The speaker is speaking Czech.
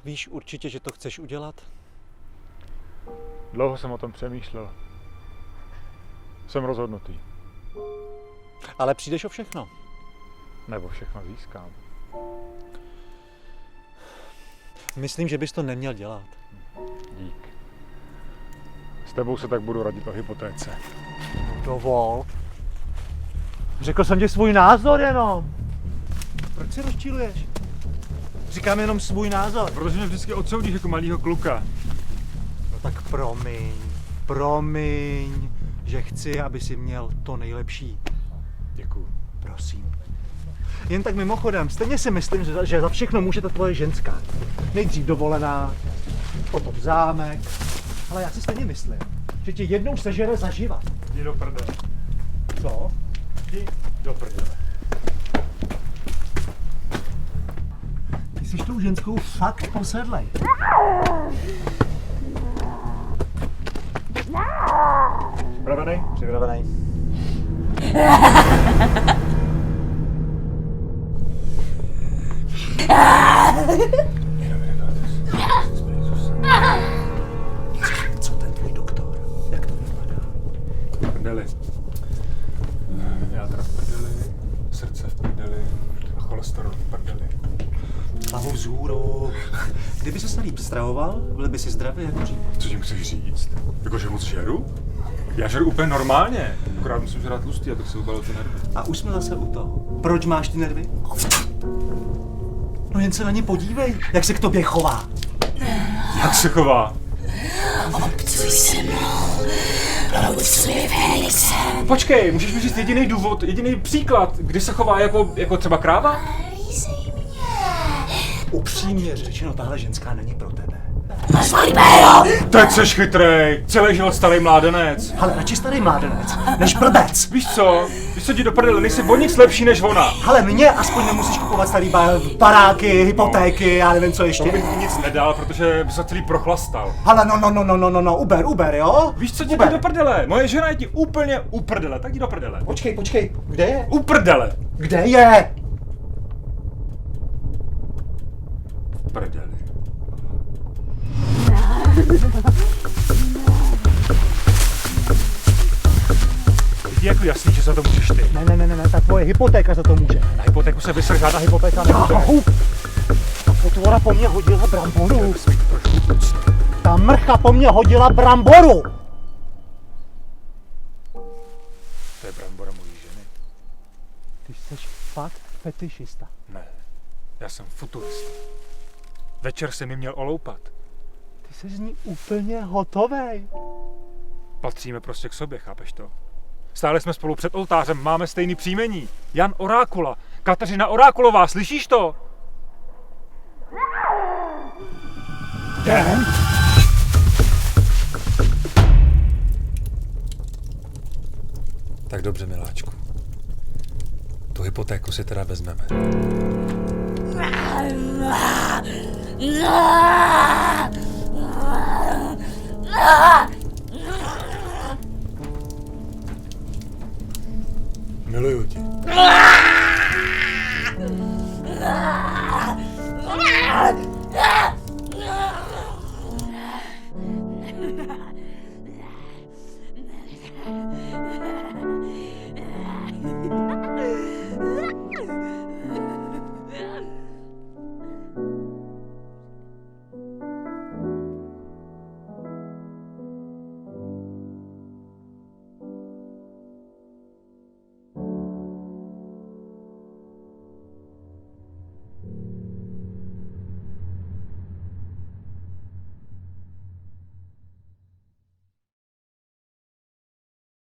Víš určitě, že to chceš udělat? Dlouho jsem o tom přemýšlel. Jsem rozhodnutý. Ale přijdeš o všechno. Nebo všechno získám. Myslím, že bys to neměl dělat. Dík. S tebou se tak budu radit o hypotéce. Dovol. Řekl jsem ti svůj názor jenom. Proč se rozčiluješ? Říkám jenom svůj názor. Protože mě vždycky odsoudíš jako malýho kluka. No tak promiň, že chci, aby si měl to nejlepší. Děkuju. Prosím. Jen tak mimochodem, stejně si myslím, že za všechno může ta tvoje ženská. Nejdřív dovolená, potom zámek. Ale já si stejně myslím, že tě jednou sežere zaživa. Jdi do prdele. Co? Jdi do prdele. Ty jsi tou ženskou fakt posedlej. Připravený? Připravenej. Co ten tvůj doktor? Jak to vypadá? Prdeli. Jádra v prdeli, srdce v prdeli a cholesterol v prdeli. Hlavu vzhůru. Kdyby se líp stravoval, byl by si zdravý jako dřív. Co tím chceš říct? Jako, že moc žeru? Já žeru úplně normálně. Akorát musím žrát tlustý, abych si ubalil ty nervy. A už jsme zase u toho. Proč máš ty nervy? No jen se na ně podívej, jak se k tobě chová. Jak se chová? Obcuj se mnou, proud svůj velice. Počkej, můžeš mi říct jediný důvod, jediný příklad, kdy se chová jako třeba kráva? Lízej mě. Upřímně řečeno, tahle ženská není pro tebe. Máš malý jméno. Teď seš chytrej, celý život starý mládenec. Ale radši starý mládenec, než blbec. Víš co, jdi do prdele, nejsi o nic lepší než ona. Ale mě aspoň nemusíš kupovat starý baráky, hypotéky, já nevím co To ještě. bych ti nic nedal, protože by se celý prochlastal. Ale no, Uber, jo? Víš co, jdi Uber. do prdele, moje žena je ti úplně u prdele, tak jdi do prdele. Počkej, kde je? U prdele. Kde je? V prdeli. Je jako jasný, že za to můžeš ty. Ne, ta tvoje hypotéka za to může. Na hypotéku se vysr, žádná hypotéka nebude. Ta potvora po mně hodila bramboru. Ta mrcha po mně hodila bramboru. To je brambora mojí ženy. Ty jsi fakt fetišista. Ne, já jsem futurista. Večer jsem mi měl oloupat. Ty jsi z ní úplně hotovej. Patříme prostě k sobě, chápeš to? Stále jsme spolu před oltářem, máme stejný příjmení. Jan Orákula, Kateřina Orákulová, slyšíš to? Den? Tak dobře, miláčku. Tu hypotéku si teda vezmeme. Miluju tě.